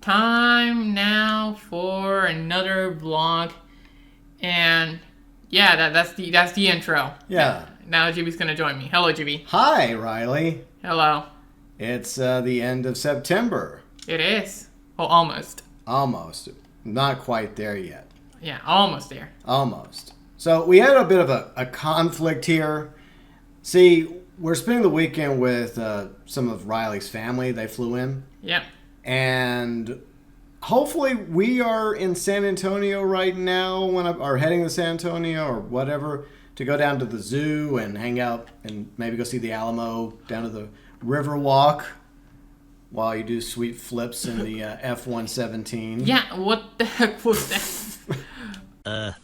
time now for another vlog, and yeah, that's the intro. Yeah. Now Jibi's gonna join me. Hello, Jibi. Hi, Riley. Hello. It's the end of September. It is. Well, almost. Almost. Not quite there yet. Yeah, almost there. Almost. So we had a bit of a conflict here. See, we're spending the weekend with some of Riley's family. They flew in. Yep. And hopefully we are in San Antonio right now, or heading to San Antonio or whatever, to go down to the zoo and hang out and maybe go see the Alamo, down to the River Walk while you do sweet flips in the F-117. Yeah, what the heck was that?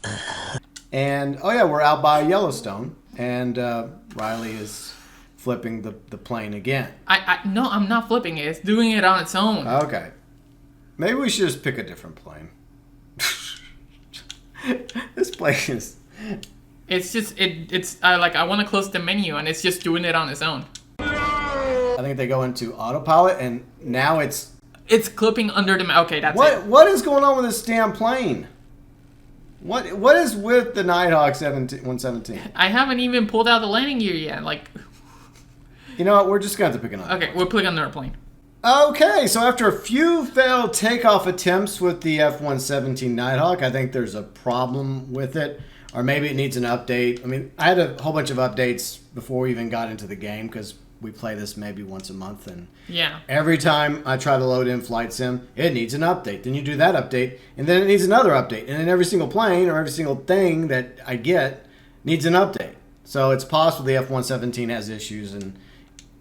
And, oh yeah, we're out by Yellowstone, and Riley is flipping the plane again. No, I'm not flipping it. It's doing it on its own. Okay. Maybe we should just pick a different plane. This plane is... It's just, I want to close the menu, and it's just doing it on its own. I think they go into autopilot, and now it's... It's clipping under the... Okay, that's it. What is going on with this damn plane? What is with the Nighthawk 117? I haven't even pulled out the landing gear yet. Like... You know what? We're just going to have to pick another Okay, we'll pick another plane. Okay, so after a few failed takeoff attempts with the F-117 Nighthawk, I think there's a problem with it. Or maybe it needs an update. I mean, I had a whole bunch of updates before we even got into the game, because we play this maybe once a month. And yeah, every time I try to load in Flight Sim, it needs an update. Then you do that update, and then it needs another update. And then every single plane or every single thing that I get needs an update. So it's possible the F-117 has issues and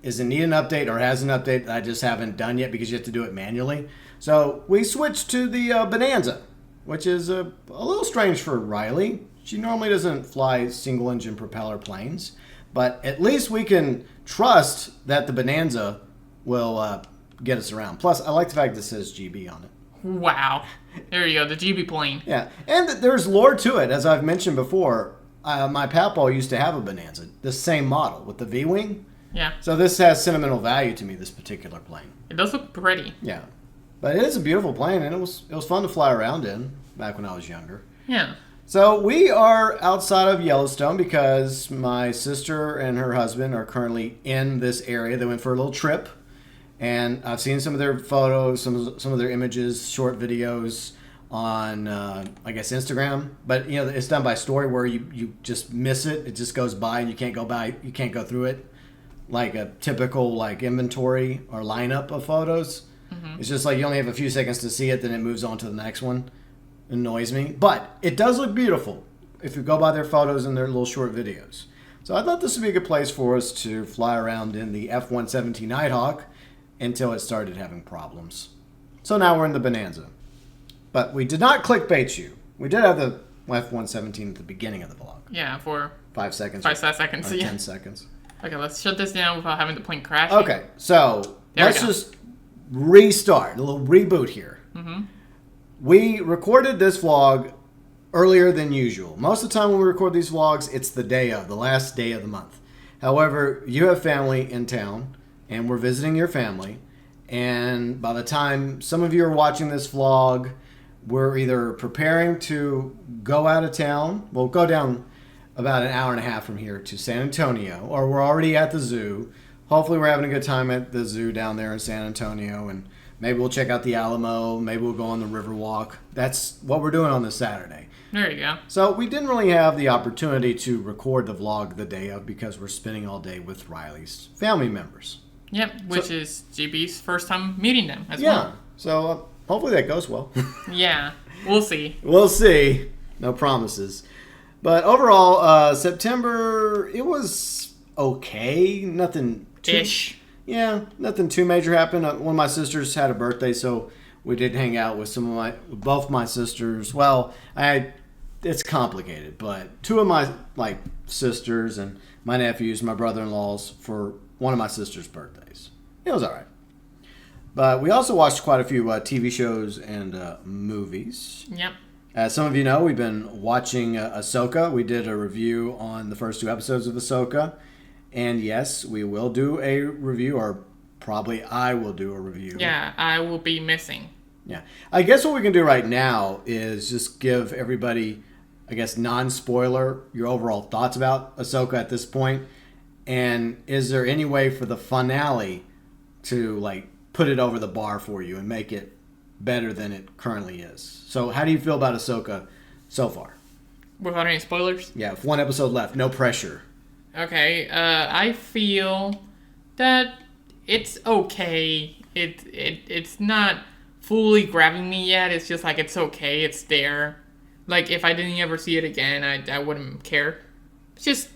isn't need an update, or has an update that I just haven't done yet because you have to do it manually. So we switched to the Bonanza, which is a little strange for Riley. She normally doesn't fly single-engine propeller planes, but at least we can trust that the Bonanza will get us around. Plus, I like the fact that it says GB on it. Wow. There you go, the GB plane. Yeah, and there's lore to it. As I've mentioned before, my papaw used to have a Bonanza, the same model with the V-wing. Yeah. So this has sentimental value to me, this particular plane. It does look pretty. Yeah. But it is a beautiful plane, and it was fun to fly around in back when I was younger. Yeah. So we are outside of Yellowstone because my sister and her husband are currently in this area. They went for a little trip, and I've seen some of their photos, some of their images, short videos on, I guess, Instagram. But, you know, it's done by story where you just miss it. It just goes by, and you can't go through it like a typical like inventory or lineup of photos. Mm-hmm. It's just like you only have a few seconds to see it, then it moves on to the next one. It annoys me. But it does look beautiful if you go by their photos and their little short videos. So I thought this would be a good place for us to fly around in the F-117 Nighthawk until it started having problems. So now we're in the Bonanza. But we did not clickbait you. We did have the F-117 at the beginning of the vlog. Yeah, for 5 seconds. 5 seconds. Or Yeah. 10 seconds. Okay, let's shut this down without having the plane crash. Okay, so let's go. just restart, a little reboot here. Mm-hmm. We recorded this vlog earlier than usual. Most of the time when we record these vlogs, it's the last day of the month. However, you have family in town, and we're visiting your family. And by the time some of you are watching this vlog, we're either preparing to go out of town. We'll go down about an hour and a half from here to San Antonio, or we're already at the zoo. Hopefully we're having a good time at the zoo down there in San Antonio, and maybe we'll check out the Alamo, maybe we'll go on the river walk. That's what we're doing on this Saturday. There you go. So we didn't really have the opportunity to record the vlog the day of because we're spending all day with Riley's family members. Yep, which is GB's first time meeting them as Yeah, well. so hopefully that goes well. Yeah, we'll see. We'll see. No promises. But overall, September, it was okay. Nothing too... Ish. Yeah, nothing too major happened. One of my sisters had a birthday, so we did hang out with both my sisters. Well, it's complicated, but two of my sisters and my nephews, my brother-in-laws, for one of my sister's birthdays. It was all right. But we also watched quite a few TV shows and movies. Yep. As some of you know, we've been watching Ahsoka. We did a review on the first 2 episodes of Ahsoka. And yes, we will do a review, or probably I will do a review. Yeah, I will be missing. Yeah. I guess what we can do right now is just give everybody, I guess, non-spoiler, your overall thoughts about Ahsoka at this point. And is there any way for the finale to, like, put it over the bar for you and make it better than it currently is? So how do you feel about Ahsoka so far? Without any spoilers? Yeah, with one episode left, no pressure. Okay, I feel that it's okay. It's not fully grabbing me yet. It's just like, it's okay. It's there. Like, if I didn't ever see it again, I wouldn't care. It's just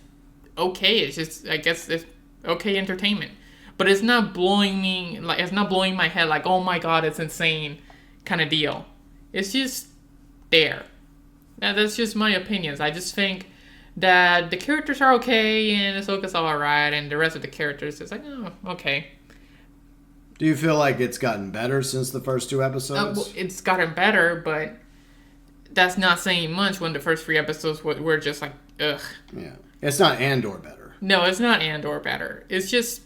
okay. It's just, I guess, it's okay entertainment. But it's not blowing me, like, it's not blowing my head like, oh my god, it's insane kind of deal. It's just there. Now, that's just my opinions. I just think that the characters are okay, and Ahsoka's alright, and the rest of the characters is like, oh, okay. Do you feel like it's gotten better since the first 2 episodes? Well, it's gotten better, but that's not saying much when the first 3 episodes were just like, ugh. Yeah. It's not Andor better. No, it's not Andor better. It's just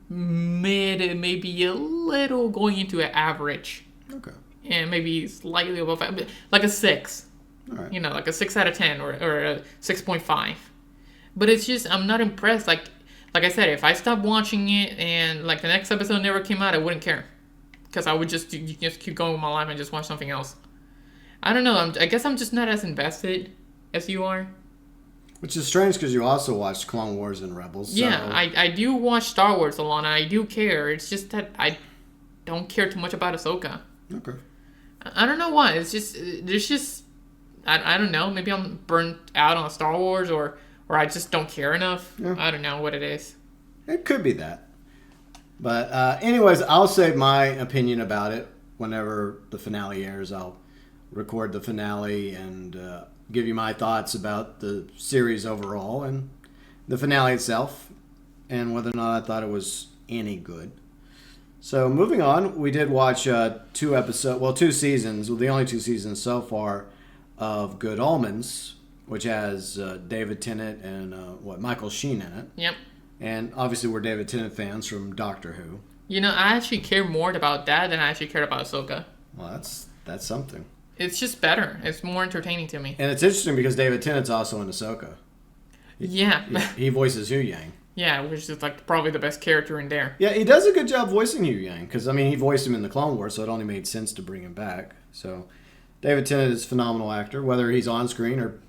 mid, maybe a little going into an average. Okay. And maybe slightly above, like a 6. All right. You know, like a 6 out of 10 or a 6.5. But it's just, I'm not impressed. Like I said, if I stopped watching it and like the next episode never came out, I wouldn't care. Because I would just keep going with my life and just watch something else. I don't know. I guess I'm just not as invested as you are. Which is strange because you also watched Clone Wars and Rebels. So. Yeah, I do watch Star Wars a lot, and I do care. It's just that I don't care too much about Ahsoka. Okay. I don't know why. It's just, there's just, I don't know. Maybe I'm burnt out on Star Wars, or I just don't care enough. Yeah. I don't know what it is. It could be that. But anyways, I'll say my opinion about it whenever the finale airs. I'll record the finale and give you my thoughts about the series overall and the finale itself and whether or not I thought it was any good. So moving on, we did watch 2 seasons, well, the only 2 seasons so far of Good Omens, which has David Tennant and Michael Sheen in it. Yep. And obviously we're David Tennant fans from Doctor Who. You know, I actually care more about that than I actually cared about Ahsoka. Well, that's something. It's just better. It's more entertaining to me. And it's interesting because David Tennant's also in Ahsoka. Yeah. He voices Hu Yang. Yeah, which is like probably the best character in there. Yeah, he does a good job voicing Hu Yang because, I mean, he voiced him in the Clone Wars, so it only made sense to bring him back. So David Tennant is a phenomenal actor, whether he's on screen or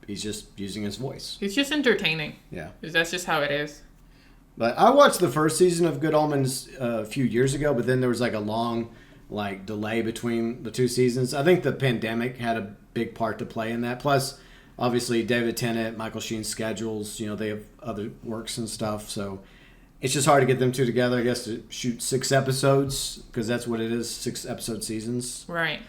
he's just using his voice. He's just entertaining. Yeah. That's just how it is. But I watched the first season of Good Omens a few years ago, but then there was like a long delay between the 2 seasons. I think the pandemic had a big part to play in that. Plus, obviously, David Tennant, Michael Sheen's schedules, they have other works and stuff. So it's just hard to get them 2 together, I guess, to shoot 6 episodes because that's what it is, 6-episode seasons. Right.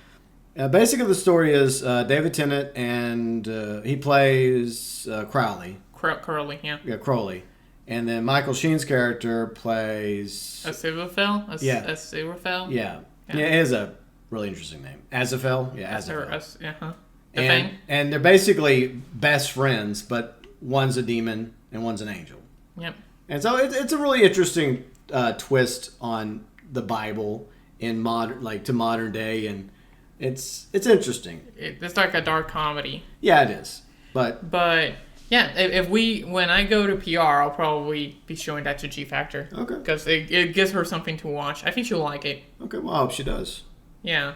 Basically, the story is David Tennant and he plays Crowley. Crowley, yeah. Yeah, Crowley. And then Michael Sheen's character plays... Aziraphale? Yeah. Aziraphale? Yeah. Yeah, it is a really interesting name. Aziraphale? Yeah, Aziraphale. And they're basically best friends, but one's a demon and one's an angel. Yep. And so it's a really interesting twist on the Bible in modern day, and it's interesting. It's like a dark comedy. Yeah, it is. But yeah, when I go to PR, I'll probably be showing that to G Factor. Okay. Because it gives her something to watch. I think she'll like it. Okay, well, I hope she does. Yeah.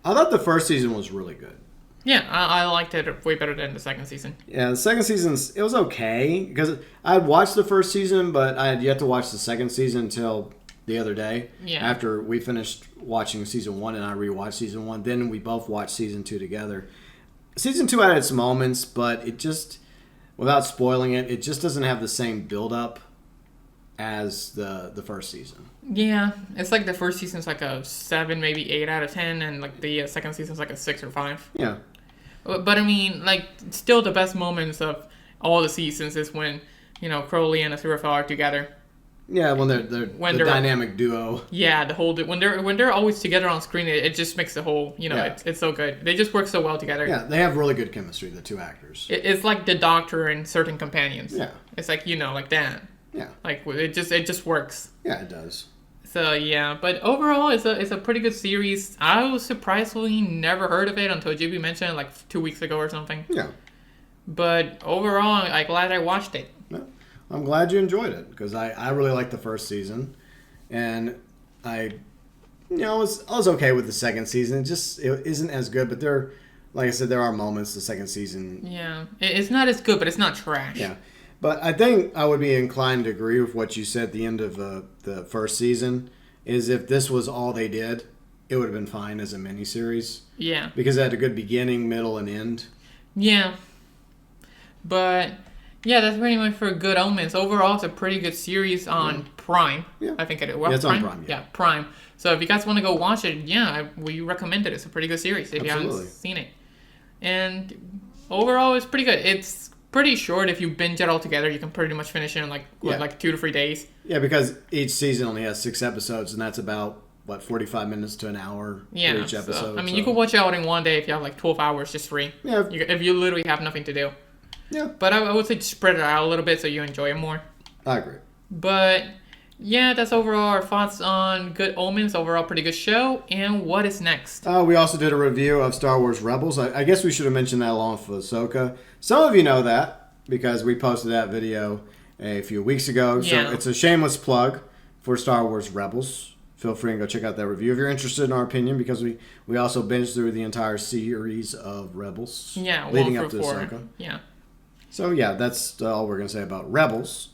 I thought the first season was really good. Yeah, I liked it way better than the second season. Yeah, the second season, it was okay. Because I had watched the first season, but I had yet to watch the second season until the other day. Yeah. After we finished watching season 1 and I rewatched season 1. Then we both watched season 2 together. Season 2 had its moments, but it just... Without spoiling it, it just doesn't have the same build-up as the first season. Yeah, it's like the first season's like a 7, maybe 8 out of 10, and like the second season's like a 6 or 5. Yeah. But I mean, like, still the best moments of all the seasons is when, Crowley and Aziraphale are together. Yeah, when they're the dynamic duo. Yeah, when they're always together on screen, it just makes the whole, it's so good. They just work so well together. Yeah, they have really good chemistry, the 2 actors. It's like the Doctor and certain companions. Yeah. It's like, like that. Yeah. Like, it just works. Yeah, it does. So yeah, but overall, it's a pretty good series. I was surprisingly never heard of it until JB mentioned it like 2 weeks ago or something. Yeah. But overall, I'm glad I watched it. No, I'm glad you enjoyed it because I really liked the first season, and I was okay with the second season. It isn't as good, but like I said, there are moments the second season. Yeah, it's not as good, but it's not trash. Yeah, but I think I would be inclined to agree with what you said at the end of the first season. Is if this was all they did, it would have been fine as a miniseries. Yeah. Because it had a good beginning, middle, and end. Yeah. But yeah, that's pretty much for Good Omens. Overall, it's a pretty good series on Prime. Yeah. I think it is. Yeah, it's Prime? on Prime. Yeah, Prime. So if you guys want to go watch it, we recommend it. It's a pretty good series if you haven't seen it. And overall, it's pretty good. It's pretty short. If you binge it all together, you can pretty much finish it in like 2 to 3 days. Yeah, because each season only has 6 episodes, and that's about 45 minutes to an hour for each episode. So, you can watch it out in one day if you have like 12 hours just free. Yeah. If you literally have nothing to do. Yeah. But I would say spread it out a little bit so you enjoy it more. I agree. But yeah, that's overall our thoughts on Good Omens. Overall, pretty good show. And what is next? We also did a review of Star Wars Rebels. I guess we should have mentioned that along with Ahsoka. Some of you know that because we posted that video a few weeks ago. So it's a shameless plug for Star Wars Rebels. Feel free and go check out that review if you're interested in our opinion, because we also binged through the entire series of Rebels. Yeah, leading up to Ahsoka. Yeah. So yeah, that's all we're gonna say about Rebels.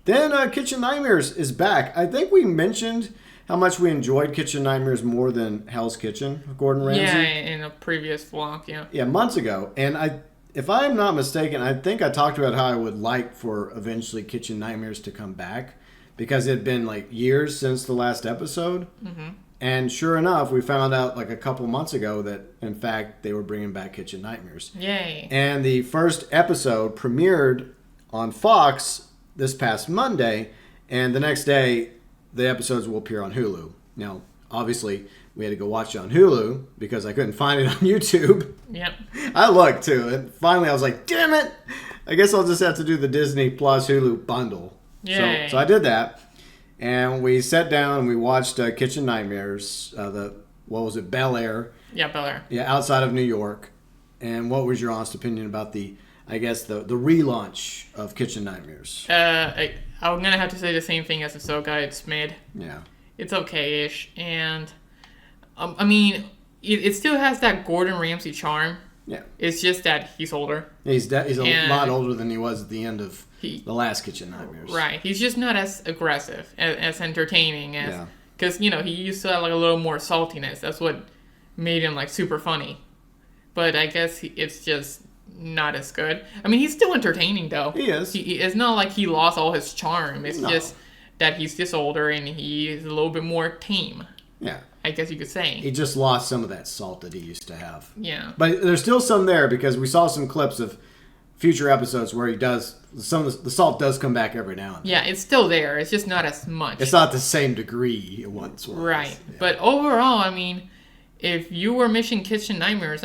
Then Kitchen Nightmares is back. I think we mentioned how much we enjoyed Kitchen Nightmares more than Hell's Kitchen of Gordon Ramsay. Yeah, in a previous vlog. Yeah. Yeah, months ago, and if I'm not mistaken, I think I talked about how I would like for eventually Kitchen Nightmares to come back because it had been like years since the last episode. Mm-hmm. And sure enough, we found out like a couple months ago that, in fact, they were bringing back Kitchen Nightmares. Yay. And the first episode premiered on Fox this past Monday, and the next day, the episodes will appear on Hulu. Now, obviously, we had to go watch it on Hulu because I couldn't find it on YouTube. Yep. I looked, too, and finally I was like, damn it! I guess I'll just have to do the Disney Plus Hulu bundle. Yay. So I did that. And we sat down and we watched Kitchen Nightmares, Bel Air. Yeah, Bel Air. Yeah, outside of New York. And what was your honest opinion about the relaunch of Kitchen Nightmares? I'm going to have to say the same thing as Ahsoka. It's mid. Yeah. It's okay-ish. And, it still has that Gordon Ramsay charm. Yeah. It's just that he's older. He's a lot older than he was at the end of the last Kitchen Nightmares. Right. He's just not as aggressive, as entertaining as... Yeah. Because, he used to have like a little more saltiness. That's what made him like super funny. But I guess it's just not as good. He's still entertaining though. He is. It's not like he lost all his charm. It's just that he's just older and he's a little bit more tame. Yeah. I guess you could say. He just lost some of that salt that he used to have. Yeah. But there's still some there because we saw some clips of future episodes where he does, some of the salt does come back every now and then. Yeah, it's still there. It's just not as much. It's not the same degree it once was. Right. Yeah. But overall, if you were missing Kitchen Nightmares,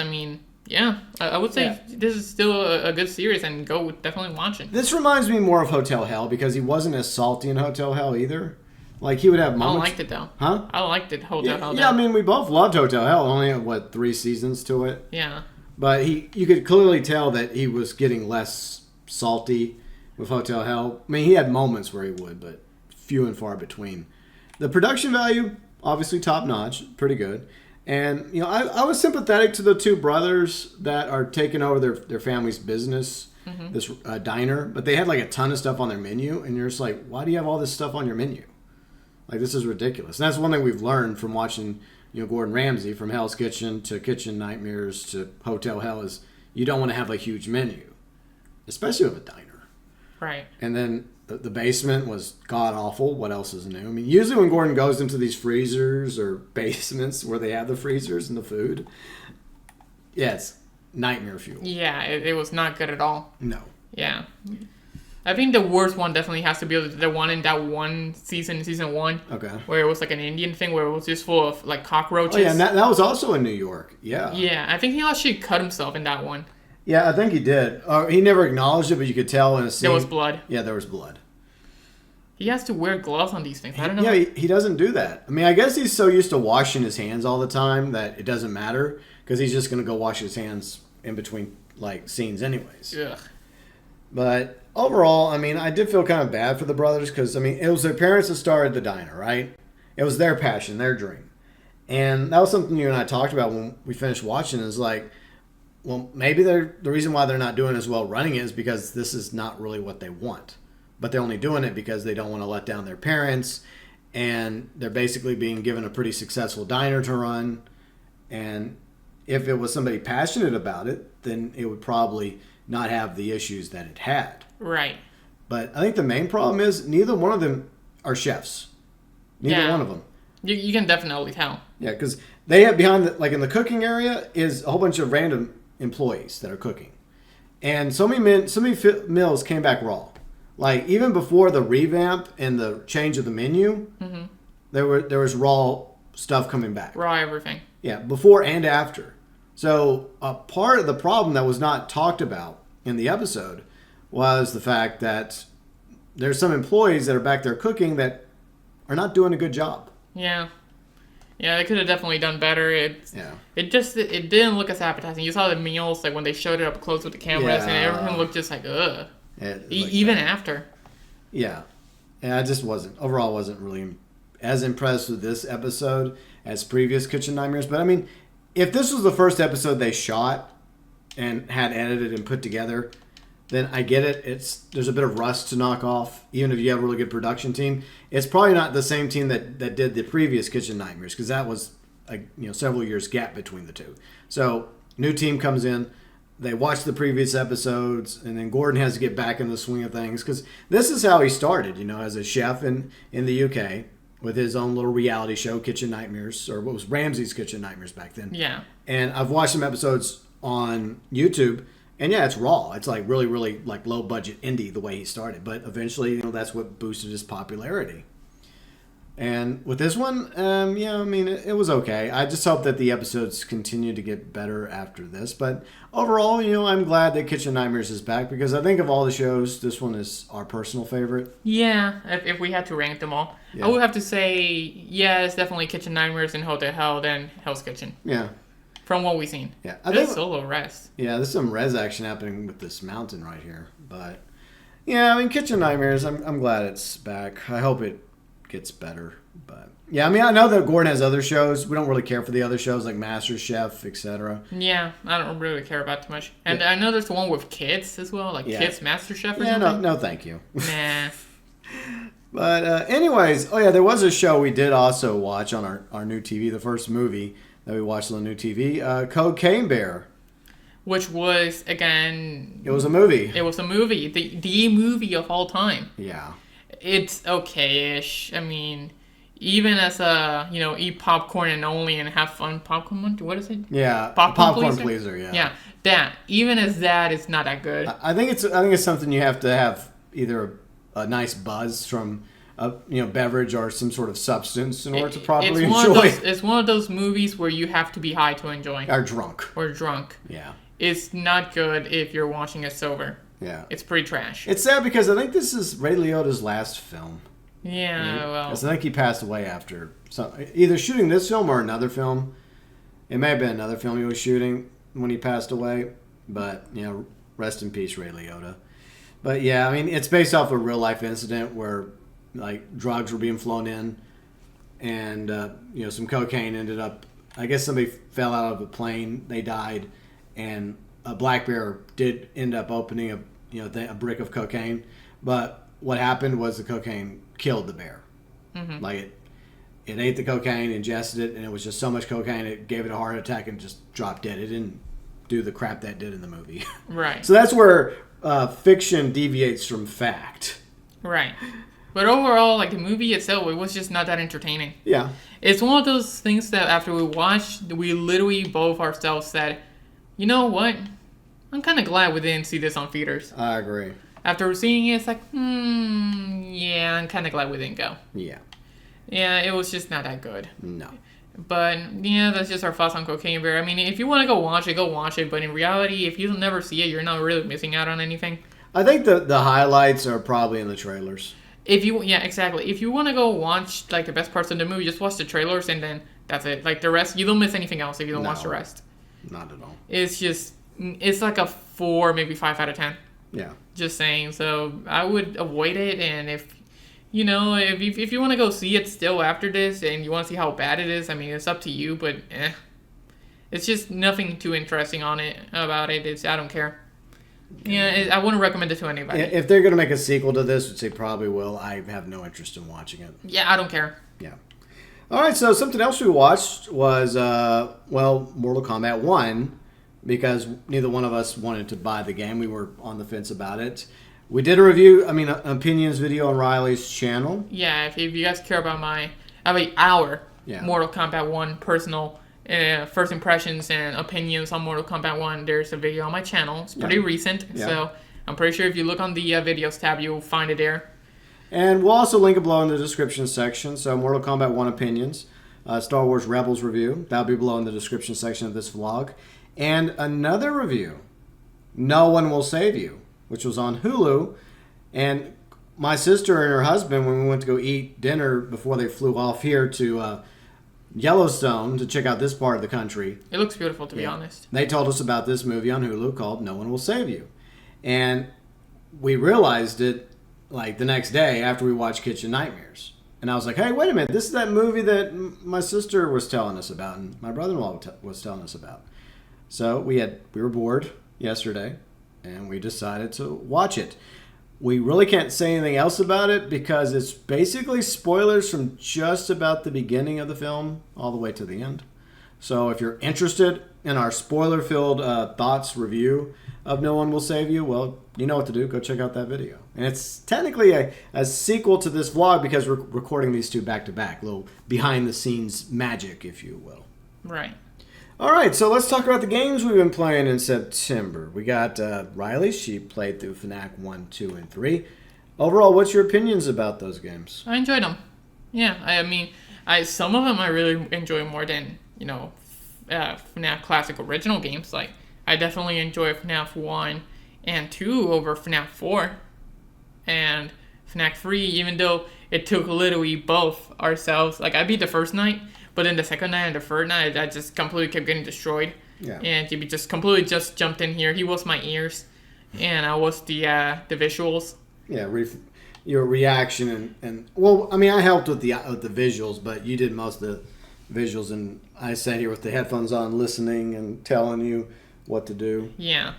yeah, I would say this is still a good series and go definitely watch it. This reminds me more of Hotel Hell because he wasn't as salty in Hotel Hell either. Like, he would have moments... I liked it, though. Huh? I liked it, Hotel Hell. Yeah, we both loved Hotel Hell. Only had, 3 seasons to it? Yeah. But you could clearly tell that he was getting less salty with Hotel Hell. He had moments where he would, but few and far between. The production value, obviously top-notch, pretty good. And, I was sympathetic to the 2 brothers that are taking over their family's business, this diner. But they had, a ton of stuff on their menu, and you're just like, why do you have all this stuff on your menu? This is ridiculous. And that's one thing we've learned from watching, Gordon Ramsay, from Hell's Kitchen to Kitchen Nightmares to Hotel Hell, is you don't want to have a huge menu, especially with a diner. Right. And then the basement was god-awful. What else is new? Usually when Gordon goes into these freezers or basements where they have the freezers and the food, it's nightmare fuel. Yeah, it was not good at all. No. Yeah. I think the worst one definitely has to be the one in that one season 1. Okay. Where it was an Indian thing where it was just full of cockroaches. Oh yeah, and that was also in New York. Yeah. Yeah, I think he actually cut himself in that one. Yeah, I think he did. He never acknowledged it, but you could tell in a scene. There was blood. Yeah, there was blood. He has to wear gloves on these things. I don't know. Yeah, he doesn't do that. I mean, I guess he's so used to washing his hands all the time that it doesn't matter because he's just going to go wash his hands in between like scenes anyways. Ugh. But overall, I mean, I did feel kind of bad for the brothers because, I mean, it was their parents that started the diner, right? It was their passion, their dream. And that was something you and I talked about when we finished watching is like, well, maybe the reason why they're not doing as well running it is because this is not really what they want. But they're only doing it because they don't want to let down their parents. And they're basically being given a pretty successful diner to run. And if it was somebody passionate about it, then it would probably not have the issues that it had. Right. But I think the main problem is neither one of them are chefs. Neither one of them. You can definitely tell. Yeah, because they have behind, like in the cooking area, is a whole bunch of random employees that are cooking. And so many meals came back raw. Like, even before the revamp and the change of the menu, there was raw stuff coming back. Raw everything. Yeah, before and after. So, a part of the problem that was not talked about in the episode was the fact that there's some employees that are back there cooking that are not doing a good job. Yeah. Yeah, they could have definitely done better. It didn't look as appetizing. You saw the meals, like, when they showed it up close with the cameras, and everything looked just like, ugh. Even after. Yeah. And I just wasn't really as impressed with this episode as previous Kitchen Nightmares. But I mean, if this was the first episode they shot and had edited and put together, then I get it. There's a bit of rust to knock off, even if you have a really good production team. It's probably not the same team that did the previous Kitchen Nightmares because that was several years gap between the two. So new team comes in. They watch the previous episodes, and then Gordon has to get back in the swing of things because this is how he started, as a chef in the UK with his own little reality show, Kitchen Nightmares, or what was Ramsay's Kitchen Nightmares back then. Yeah. And I've watched some episodes on YouTube, and yeah, it's raw. It's like really, really like low budget indie the way he started, but eventually, that's what boosted his popularity. And with this one, I mean, it was okay. I just hope that the episodes continue to get better after this. But overall, I'm glad that Kitchen Nightmares is back because I think of all the shows, this one is our personal favorite. Yeah, if we had to rank them all. Yeah. I would have to say, yeah, it's definitely Kitchen Nightmares and Hotel Hell, then Hell's Kitchen. Yeah. From what we've seen. Yeah. There's solo res. Yeah, there's some res action happening with this mountain right here. But, yeah, I mean, Kitchen Nightmares, I'm glad it's back. I hope it gets better. But yeah, I mean, I know that Gordon has other shows. We don't really care for the other shows like Master Chef, etc. Yeah, I don't really care about too much. And I know there's the one with kids as well, like Kids Master Chef or something. No, thank you. Nah. But anyways, there was a show we did also watch on our new TV, the first movie that we watched on the new TV, Cocaine Bear. Which was, again... It was a movie. It was a movie. The movie of all time. Yeah. It's okay-ish. I mean... Even as eat popcorn and only and have fun popcorn. What is it? Yeah, popcorn pleaser. Yeah. Yeah, that. Even as that, it's not that good. I think it's something you have to have either a nice buzz from a beverage or some sort of substance in order to properly enjoy. It's one of those movies where you have to be high to enjoy. Or drunk. Yeah. It's not good if you're watching it sober. Yeah. It's pretty trash. It's sad because I think this is Ray Liotta's last film. Yeah, well... I think he passed away after either shooting this film or another film. It may have been another film he was shooting when he passed away. But, rest in peace, Ray Liotta. But, yeah, I mean, it's based off a real-life incident where, like, drugs were being flown in. And, some cocaine ended up... I guess somebody fell out of a plane. They died. And a black bear did end up opening a brick of cocaine. But what happened was the cocaine killed the bear. Mm-hmm. Like it ate the cocaine, ingested it, and it was just so much cocaine it gave it a heart attack and just dropped dead. It didn't do the crap that did in the movie. Right. So that's where fiction deviates from fact. Right. But overall, like the movie itself, it was just not that entertaining. Yeah. It's one of those things that after we watched, we literally both ourselves said, you know what? I'm kind of glad we didn't see this on theaters. I agree. After seeing it, it's like, yeah, I'm kind of glad we didn't go. Yeah. Yeah, it was just not that good. No. But, yeah, that's just our thoughts on Cocaine Bear. I mean, if you want to go watch it. But in reality, if you never see it, you're not really missing out on anything. I think the highlights are probably in the trailers. Exactly. If you want to go watch like the best parts of the movie, just watch the trailers and then that's it. Like the rest, you don't miss anything else if you don't watch the rest. Not at all. It's like a 4, maybe 5 out of 10. Yeah. Just saying. So I would avoid it, and if you want to go see it still after this and you want to see how bad it is, I mean, it's up to you, but it's just nothing too interesting about it. I don't care. Yeah, I wouldn't recommend it to anybody. If they're going to make a sequel to this, which they probably will, I have no interest in watching it. Yeah, I don't care. Yeah. All right, so something else we watched was, Mortal Kombat 1, because neither one of us wanted to buy the game. We were on the fence about it. We did a review, opinions video on Riley's channel. Yeah, if you guys care about our Mortal Kombat 1 personal first impressions and opinions on Mortal Kombat 1, there's a video on my channel. It's pretty recent, so I'm pretty sure if you look on the videos tab, you'll find it there. And we'll also link it below in the description section. So Mortal Kombat 1 opinions, Star Wars Rebels review, that'll be below in the description section of this vlog. And another review, No One Will Save You, which was on Hulu. And my sister and her husband, when we went to go eat dinner before they flew off here to Yellowstone to check out this part of the country. It looks beautiful, to be honest. They told us about this movie on Hulu called No One Will Save You. And we realized it like the next day after we watched Kitchen Nightmares. And I was like, hey, wait a minute. This is that movie that my sister was telling us about and my brother-in-law was telling us about. So we were bored yesterday and we decided to watch it. We really can't say anything else about it because it's basically spoilers from just about the beginning of the film all the way to the end. So if you're interested in our spoiler-filled thoughts review of No One Will Save You, well, you know what to do. Go check out that video. And it's technically a sequel to this vlog because we're recording these two back-to-back. A little behind-the-scenes magic, if you will. Right. All right, so let's talk about the games we've been playing in September. We got Riley. She played through FNAF 1, 2, and 3. Overall, what's your opinions about those games? I enjoyed them. Yeah, some of them I really enjoy more than, FNAF Classic Original games. Like, I definitely enjoy FNAF 1 and 2 over FNAF 4. And FNAF 3, even though it took literally both ourselves. Like, I beat the first night. But then the second night and the third night, I just completely kept getting destroyed. Yeah. And he just completely just jumped in here. He was my ears, and I was the visuals. Yeah, your reaction and I helped with the visuals, but you did most of the visuals, and I sat here with the headphones on, listening and telling you what to do. Yeah.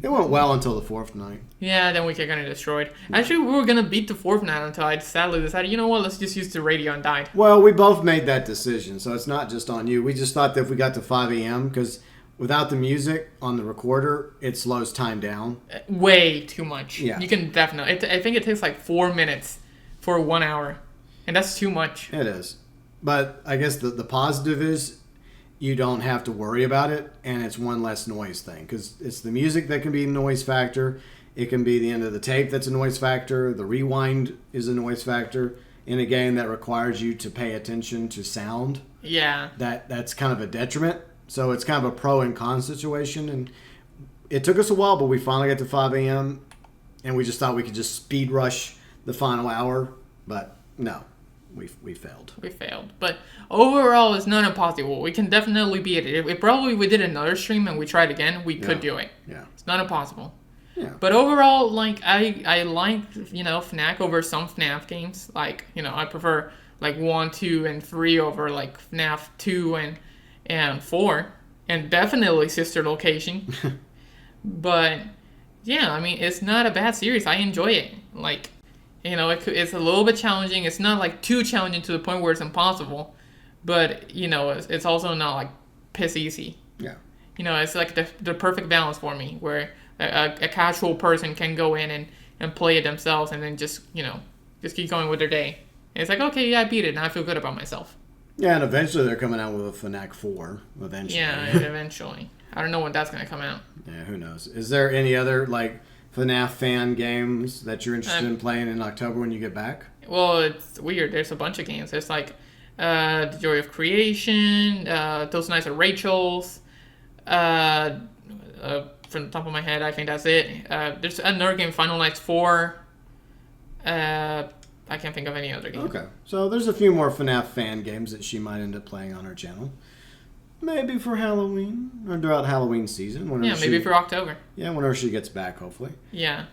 It went well until the fourth night. Yeah, then we kept getting destroyed. Actually, we were going to beat the fourth night until I sadly decided, you know what, let's just use the radio and died. Well, we both made that decision, so it's not just on you. We just thought that if we got to 5 a.m., because without the music on the recorder, it slows time down. Way too much. Yeah. You can definitely. I think it takes like 4 minutes for 1 hour, and that's too much. It is. But I guess the positive is you don't have to worry about it, and it's one less noise thing, because it's the music that can be a noise factor. It can be the end of the tape that's a noise factor. The rewind is a noise factor in a game that requires you to pay attention to sound. Yeah. That's kind of a detriment. So it's kind of a pro and con situation, and it took us a while, but we finally got to 5 a.m., and we just thought we could just speed rush the final hour, but no. We failed. We failed. But overall, it's not impossible. We can definitely beat it. If probably we did another stream and we tried again, we could do it. Yeah. It's not impossible. Yeah. But overall, like, I like, FNAF over some FNAF games. Like, I prefer, like, 1, 2, and 3 over, like, FNAF 2 and 4. And definitely Sister Location. But, yeah, it's not a bad series. I enjoy it. Like, it's a little bit challenging. It's not like too challenging to the point where it's impossible, but it's also not like piss easy. Yeah. It's like the perfect balance for me, where a casual person can go in and play it themselves, and then just keep going with their day. And it's like, okay, yeah, I beat it, and I feel good about myself. Yeah, and eventually they're coming out with a FNAF 4. Eventually. Yeah, eventually. I don't know when that's gonna come out. Yeah, who knows? Is there any other FNAF fan games that you're interested in playing in October when you get back? Well, it's weird. There's a bunch of games. There's like The Joy of Creation, Those Nights at Rachel's. From the top of my head, I think that's it. There's another game, Final Nights 4. I can't think of any other game. Okay. So there's a few more FNAF fan games that she might end up playing on her channel. Maybe for Halloween or throughout Halloween season. Maybe for October. Yeah, whenever she gets back, hopefully. Yeah.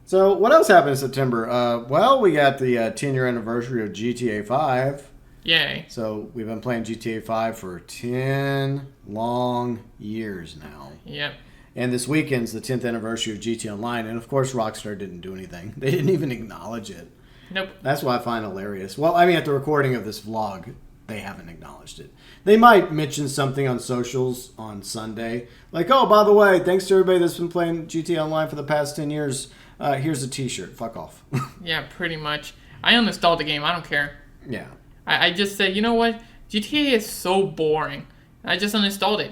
So what else happened in September? Well, we got the 10-year anniversary of GTA 5. Yay. So we've been playing GTA 5 for 10 long years now. Yep. And this weekend's the 10th anniversary of GTA Online. And, of course, Rockstar didn't do anything. They didn't even acknowledge it. Nope. That's what I find hilarious. Well, I mean, at the recording of this vlog, they haven't acknowledged it. They might mention something on socials on Sunday. Like, oh, by the way, thanks to everybody that's been playing GTA Online for the past 10 years. Here's a t-shirt. Fuck off. Yeah, pretty much. I uninstalled the game. I don't care. Yeah. I just said, you know what? GTA is so boring. I just uninstalled it.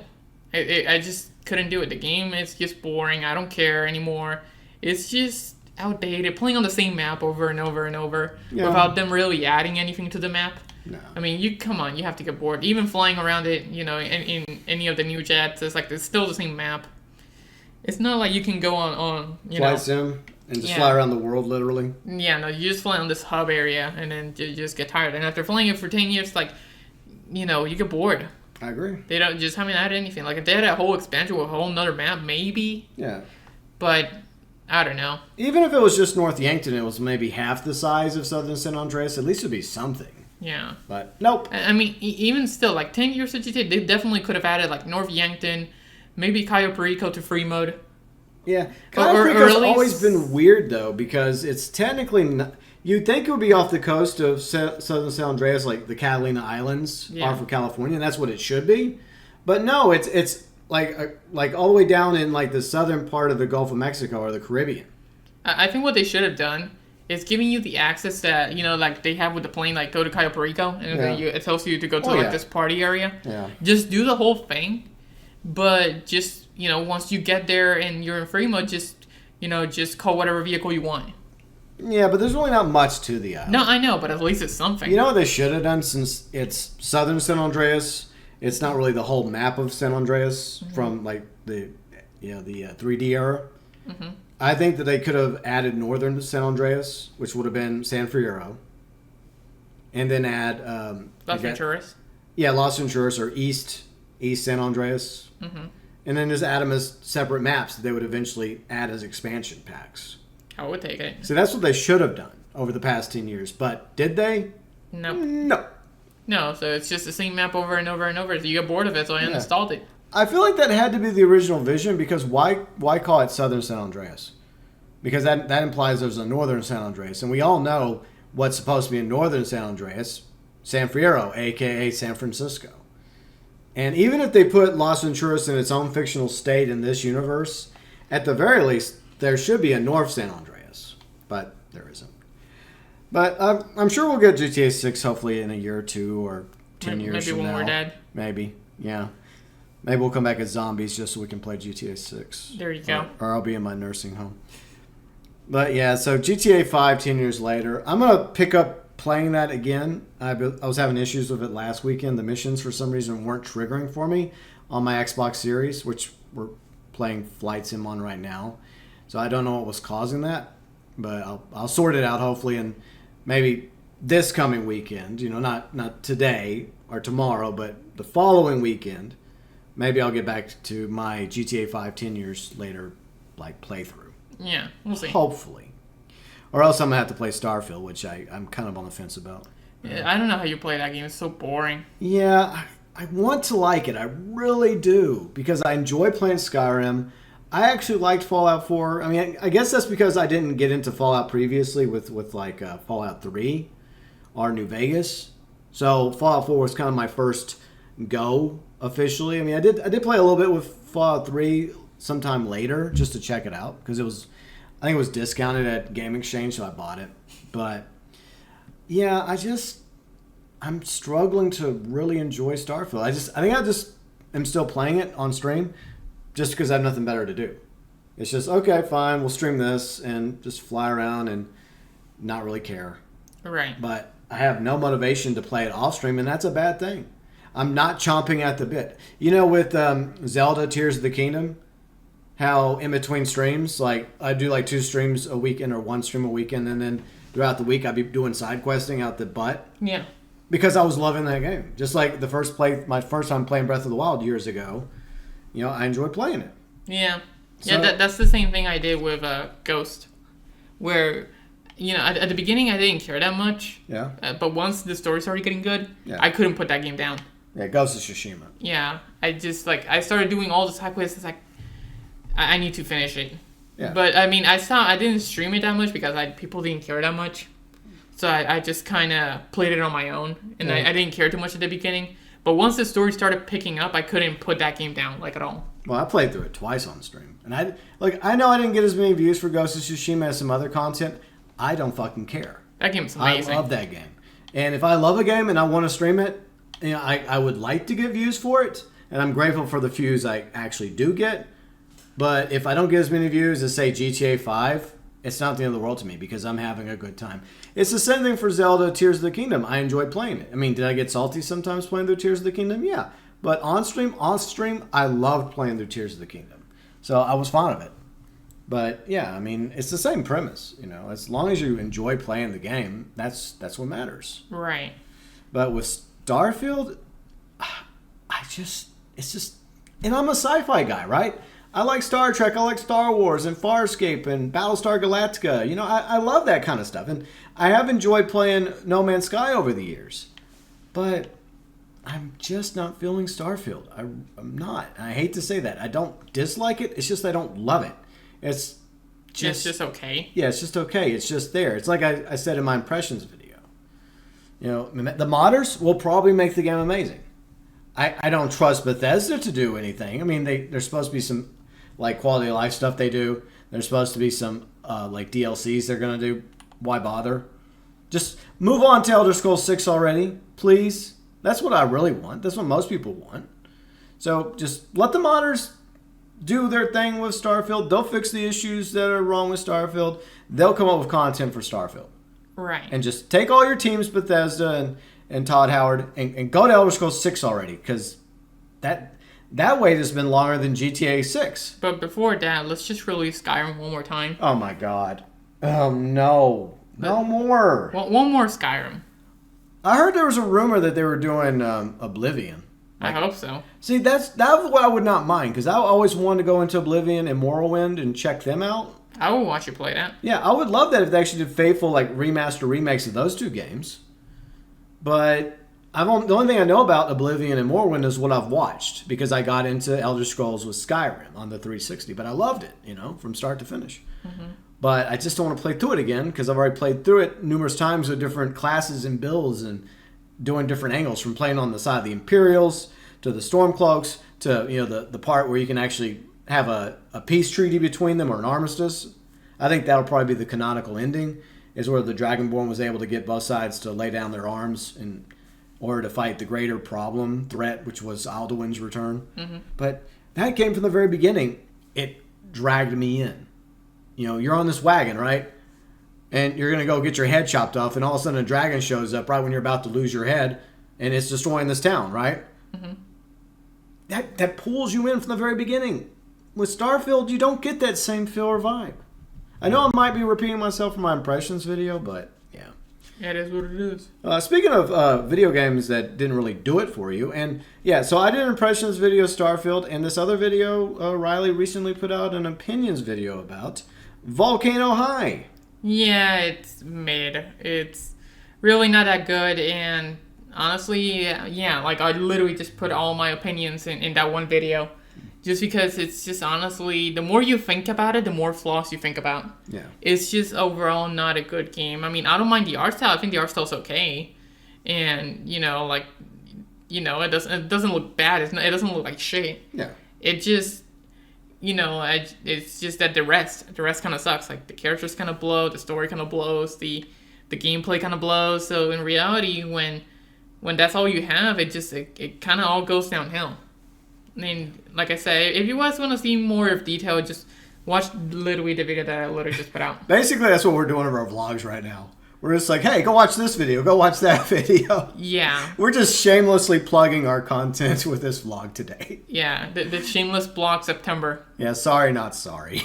I just couldn't do it. The game is just boring. I don't care anymore. It's just outdated. Playing on the same map over and over and over without them really adding anything to the map. No. I mean, you have to get bored. Even flying around it, in any of the new jets, it's still the same map. It's not like you can go on Fly sim and just fly around the world, literally. Yeah, no, you just fly on this hub area, and then you just get tired. And after flying it for 10 years, you get bored. I agree. They haven't added anything. Like, if they had a whole expansion with a whole nother map, maybe. Yeah. But, I don't know. Even if it was just North Yankton, it was maybe half the size of Southern San Andreas, at least it would be something. Yeah. But, nope. I mean, even still, 10 years of GTA, they definitely could have added, North Yankton, maybe Cayo Perico to free mode. Yeah. Cayo Perico's always been weird, though, because it's technically not... You'd think it would be off the coast of Southern San Andreas, like the Catalina Islands, off of California, and that's what it should be. But no, it's like all the way down in the southern part of the Gulf of Mexico or the Caribbean. I think what they should have done is giving you the access that they have with the plane, go to Cayo Perico, and it tells you to go to this party area. Yeah. Just do the whole thing, but just once you get there and you're in free mode, just call whatever vehicle you want. Yeah, but there's really not much to the island. No, I know, but at least it's something. You know what they should have done, since it's Southern San Andreas? It's not really the whole map of San Andreas from the 3D era. Mm-hmm. I think that they could have added Northern San Andreas, which would have been San Fierro, and then add Las Venturas. Yeah, Las Venturas or East San Andreas, and then just add them as separate maps that they would eventually add as expansion packs. I would take it. See, that's what they should have done over the past 10 years. But did they? Nope. No. No, so it's just the same map over and over and over. So you get bored of it, so I uninstalled it. I feel like that had to be the original vision, because why call it Southern San Andreas? Because that implies there's a Northern San Andreas. And we all know what's supposed to be in Northern San Andreas, San Fierro, a.k.a. San Francisco. And even if they put Las Venturas in its own fictional state in this universe, at the very least, there should be a North San Andreas, but there isn't. But I'm sure we'll get GTA 6 hopefully in a year or two or 10 years from now. Maybe when we're dead. Maybe, yeah. Maybe we'll come back as zombies just so we can play GTA 6. There you go. Or I'll be in my nursing home. But yeah, so GTA 5 10 years later. I'm going to pick up playing that again. I was having issues with it last weekend. The missions for some reason weren't triggering for me on my Xbox Series, which we're playing Flight Sim on right now. So I don't know what was causing that, but I'll sort it out hopefully, and maybe this coming weekend, not today or tomorrow, but the following weekend, maybe I'll get back to my GTA 5 10 years later playthrough. Yeah, we'll see. Hopefully. Or else I'm going to have to play Starfield, which I'm kind of on the fence about. Yeah, I don't know how you play that game. It's so boring. Yeah, I want to like it. I really do, because I enjoy playing Skyrim. I actually liked Fallout 4. I mean, I guess that's because I didn't get into Fallout previously with Fallout 3 or New Vegas. So Fallout 4 was kind of my first go officially. I mean, I did play a little bit with Fallout 3 sometime later just to check it out, because I think it was discounted at Game Exchange, so I bought it. But yeah, I'm struggling to really enjoy Starfield. I think I just am still playing it on stream, just because I have nothing better to do. It's just, okay, fine, we'll stream this and just fly around and not really care. Right. But I have no motivation to play it off stream, and that's a bad thing. I'm not chomping at the bit. With Zelda Tears of the Kingdom, how in between streams, I do 2 streams a weekend or 1 stream a weekend, and then throughout the week I'd be doing side questing out the butt. Yeah. Because I was loving that game. Just like my first time playing Breath of the Wild years ago, I enjoyed playing it. Yeah. So, yeah, that's the same thing I did with Ghost. Where, at the beginning I didn't care that much. Yeah. But once the story started getting good, yeah. I couldn't put that game down. Yeah, Ghost of Tsushima. Yeah. I started doing all the side quests. It's like, I need to finish it. Yeah. But, I mean, I didn't stream it that much because people didn't care that much. So I just kind of played it on my own, and I didn't care too much at the beginning. But once the story started picking up, I couldn't put that game down, at all. Well, I played through it twice on stream. And I know I didn't get as many views for Ghost of Tsushima as some other content. I don't fucking care. That game's amazing. I love that game. And if I love a game and I want to stream it, I would like to get views for it. And I'm grateful for the views I actually do get. But if I don't get as many views as, say, GTA 5... it's not the end of the world to me because I'm having a good time. It's the same thing for Zelda Tears of the Kingdom. I enjoyed playing it. I mean, did I get salty sometimes playing through Tears of the Kingdom? Yeah. But on stream, I loved playing through Tears of the Kingdom. So I was fond of it. But yeah, I mean, it's the same premise. As long as you enjoy playing the game, that's what matters. Right. But with Starfield, and I'm a sci-fi guy, right? I like Star Trek, I like Star Wars, and Farscape, and Battlestar Galactica. I love that kind of stuff. And I have enjoyed playing No Man's Sky over the years. But I'm just not feeling Starfield. I'm not. I hate to say that. I don't dislike it. It's just I don't love it. It's just okay. Yeah, it's just okay. It's just there. It's like I said in my impressions video. The modders will probably make the game amazing. I don't trust Bethesda to do anything. I mean, there's supposed to be some quality of life stuff they do. There's supposed to be some DLCs they're gonna do. Why bother? Just move on to Elder Scrolls 6 already, please. That's what I really want. That's what most people want. So just let the modders do their thing with Starfield. They'll fix the issues that are wrong with Starfield. They'll come up with content for Starfield. Right. And just take all your teams, Bethesda and Todd Howard, and go to Elder Scrolls 6 already, because that wait has been longer than GTA 6. But before that, let's just release Skyrim one more time. Oh my god. Oh no. No more. One more Skyrim. I heard there was a rumor that they were doing Oblivion. I hope so. See, that's what I would not mind, because I always wanted to go into Oblivion and Morrowind and check them out. I will watch you play that. Yeah, I would love that if they actually did faithful remaster remakes of those two games. But the only thing I know about Oblivion and Morrowind is what I've watched, because I got into Elder Scrolls with Skyrim on the 360. But I loved it, from start to finish. Mm-hmm. But I just don't want to play through it again, because I've already played through it numerous times with different classes and builds and doing different angles, from playing on the side of the Imperials to the Stormcloaks to the part where you can actually have a peace treaty between them, or an armistice. I think that'll probably be the canonical ending, is where the Dragonborn was able to get both sides to lay down their arms in order to fight the greater threat, which was Alduin's return. Mm-hmm. But that came from the very beginning. It dragged me in. You're on this wagon, right? And you're going to go get your head chopped off, and all of a sudden a dragon shows up right when you're about to lose your head, and it's destroying this town, right? Mm-hmm. That pulls you in from the very beginning. With Starfield, you don't get that same feel or vibe. I know I might be repeating myself from my impressions video, but yeah. Yeah, it is what it is. Speaking of video games that didn't really do it for you, and yeah, so I did an impressions video Starfield, and this other video Riley recently put out an opinions video about Volcano High. Yeah, it's mid. It's really not that good, and honestly, yeah, I literally just put all my opinions in that one video. Just because it's just honestly, the more you think about it, the more flaws you think about. Yeah. It's just overall not a good game. I mean, I don't mind the art style. I think the art style's okay. And, it doesn't look bad. It doesn't look like shit. Yeah. It just, it's just that the rest kind of sucks. The characters kind of blow, the story kind of blows, the gameplay kind of blows. So in reality, when that's all you have, it kind of all goes downhill. I mean, like I said, if you guys want to see more of detail, just watch literally the video that I literally just put out. Basically, that's what we're doing in our vlogs right now. We're just like, hey, go watch this video, go watch that video. Yeah. We're just shamelessly plugging our content with this vlog today. Yeah, the shameless blog September. Yeah, sorry, not sorry.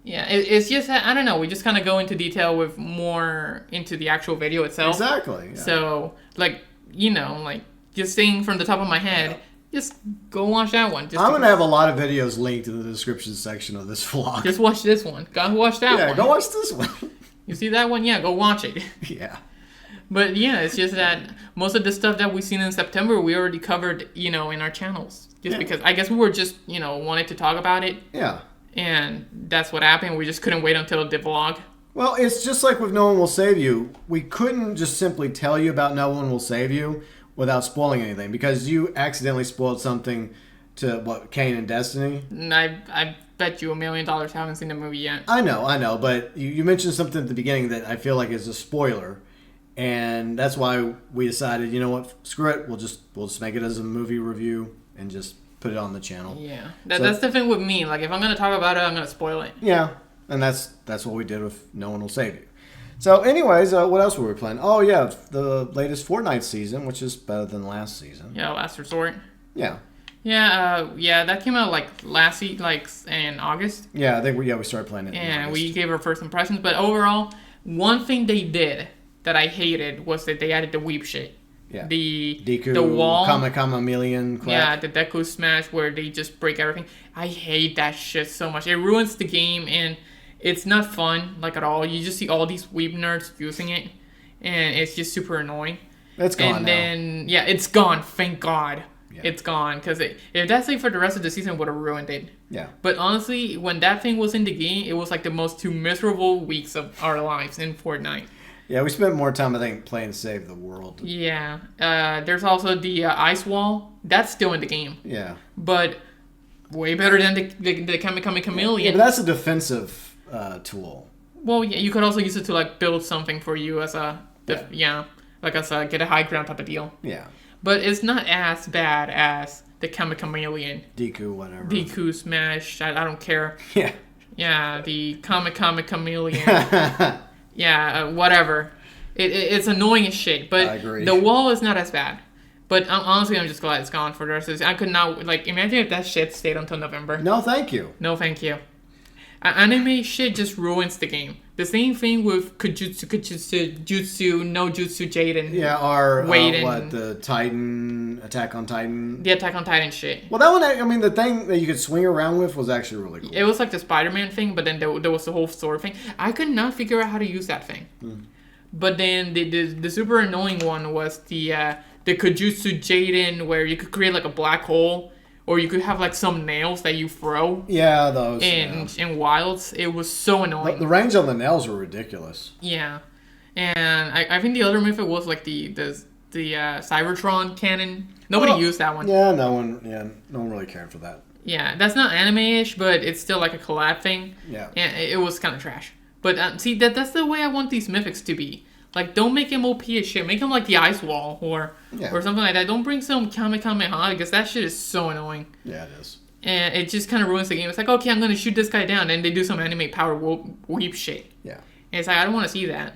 Yeah, it's just that, I don't know. We just kind of go into detail with more into the actual video itself. Exactly. Yeah. So, like, like just saying from the top of my head, just go watch that one. I'm going to have a lot of videos linked in the description section of this vlog. Just watch this one. Go watch that one. Yeah, go watch this one. You see that one? Yeah, go watch it. Yeah. But yeah, it's just that most of the stuff that we've seen in September, we already covered, in our channels. Just because I guess we were just, wanted to talk about it. Yeah. And that's what happened. We just couldn't wait until the vlog. Well, it's just like with No One Will Save You. We couldn't just simply tell you about No One Will Save You without spoiling anything, because you accidentally spoiled something to, Cain and Destiny? I bet you $1 million haven't seen the movie yet. I know, but you mentioned something at the beginning that I feel like is a spoiler. And that's why we decided, you know what, screw it, we'll just make it as a movie review and just put it on the channel. Yeah, that's the thing with me. Like, if I'm gonna talk about it, I'm gonna spoil it. Yeah, and that's what we did with No One Will Save You. So, anyways, what else were we playing? Oh yeah, the latest Fortnite season, which is better than last season. Yeah, Last Resort. Yeah. Yeah, that came out in August. Yeah, I think we started playing it. And we gave our first impressions, but overall, one thing they did that I hated was that they added the weep shit. Yeah. The wall. Kama million crap. Yeah, the Deku Smash where they just break everything. I hate that shit so much. It ruins the game and it's not fun, like, at all. You just see all these weep nerds using it and it's just super annoying. It's gone and now. then, yeah, it's gone. Thank God. Yeah. It's gone. Because if that's like for the rest of the season, it would have ruined it. Yeah. But honestly, when that thing was in the game, it was like the most 2 miserable weeks of our lives in Fortnite. Yeah, we spent more time, I think, playing Save the World. Yeah. There's also the ice wall. That's still in the game. Yeah. But way better than the Kame Chameleon. Yeah, but that's a defensive tool. Well, yeah, you could also use it to, like, build something for you as a... get a high ground type of deal. Yeah. But it's not as bad as the Kame Chameleon. Deku, whatever. Deku Smash. I don't care. Yeah. Yeah, the Kame Chameleon. Yeah, whatever. It's annoying as shit, but I agree. The wall is not as bad. But honestly, I'm just glad it's gone for the rest of this. I could not, imagine if that shit stayed until November. No, thank you. No, thank you. Anime shit just ruins the game. The same thing with Jutsu, no Jutsu Jaden. Yeah, or the Titan, Attack on Titan. The Attack on Titan shit. Well, that one, I mean, the thing that you could swing around with was actually really cool. It was like the Spider-Man thing, but then there was the whole sword thing. I could not figure out how to use that thing. But then the super annoying one was the Kujutsu Jaden, where you could create like a black hole, or you could have like some nails that you throw. Yeah, those. In Wilds, it was so annoying. The range on the nails were ridiculous. Yeah, and I think the other method was like the Cybertron cannon. Nobody used that one. Yeah, no one really cared for that. Yeah, that's not anime-ish, but it's still like a collab thing. Yeah. And it was kind of trash. But see, that's the way I want these mythics to be. Like, don't make him OP as shit. Make him like the Ice Wall or something like that. Don't bring some Kamehameha because that shit is so annoying. Yeah, it is. And it just kind of ruins the game. It's like, okay, I'm going to shoot this guy down. And they do some anime power weep shit. Yeah. And it's like, I don't want to see that.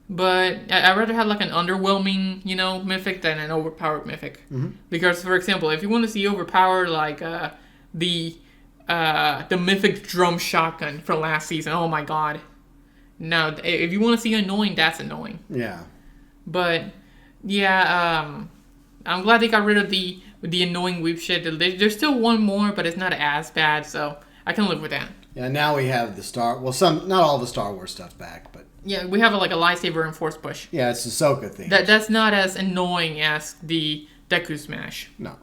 But I'd rather have like an underwhelming, mythic than an overpowered mythic. Mm-hmm. Because, for example, if you want to see overpowered, like the mythic drum shotgun from last season, oh my god. Now, if you want to see annoying, that's annoying. Yeah. But, yeah, I'm glad they got rid of the annoying weep shit. There's still one more, but it's not as bad, so I can live with that. Yeah, now we have not all the Star Wars stuff back, but... Yeah, we have a lightsaber and force push. Yeah, it's Ahsoka thing. That's not as annoying as the Deku Smash. No.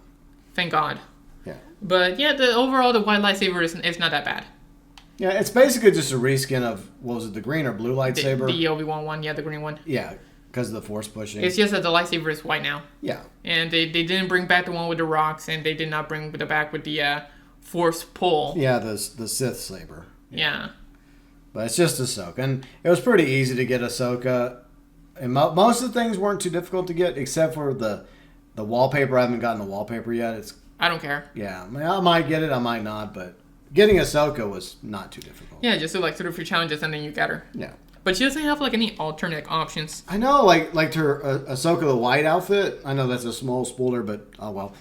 Thank God. Yeah. But, yeah, overall, the white lightsaber is not that bad. Yeah, it's basically just a reskin of, what was it, the green or blue lightsaber? The Obi-Wan one, yeah, the green one. Yeah, because of the force pushing. It's just that the lightsaber is white now. Yeah. And they didn't bring back the one with the rocks, and they did not bring the back with the force pull. Yeah, the Sith saber. Yeah. But it's just Ahsoka. And it was pretty easy to get Ahsoka. And most of the things weren't too difficult to get, except for the wallpaper. I haven't gotten the wallpaper yet. I don't care. Yeah, I might get it, I might not, but... Getting Ahsoka was not too difficult. Yeah, just do like 3 or 4 challenges and then you get her. Yeah. But she doesn't have like any alternate options. I know, like her Ahsoka the white outfit. I know that's a small spoiler, but oh well.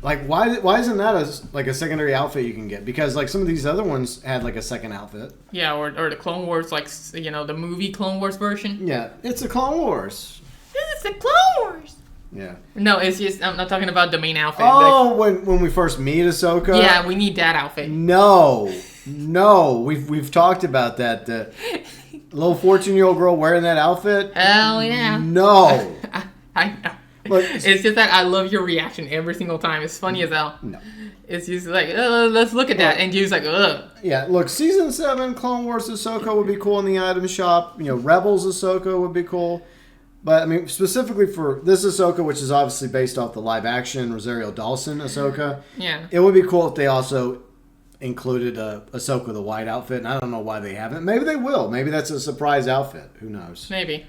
Like, why isn't that a secondary outfit you can get? Because like some of these other ones had like a second outfit. Yeah, or the Clone Wars, like, you know, the movie Clone Wars version. Yeah, it's a Clone Wars. This is the Clone Wars. Yeah. No, it's just I'm not talking about the main outfit. Oh, when we first meet Ahsoka. Yeah, we need that outfit. No, we've talked about that. The little 14-year-old girl wearing that outfit. Oh yeah. No. I know. Look, it's just that I love your reaction every single time. It's funny as hell. No. It's just like, let's look at that. And you're like, ugh. Yeah, look, Season 7 Clone Wars Ahsoka would be cool in the item shop. You know, Rebels Ahsoka would be cool. But, I mean, specifically for this Ahsoka, which is obviously based off the live-action Rosario Dawson Ahsoka, yeah, it would be cool if they also included Ahsoka the white outfit. And I don't know why they haven't. Maybe they will. Maybe that's a surprise outfit. Who knows? Maybe.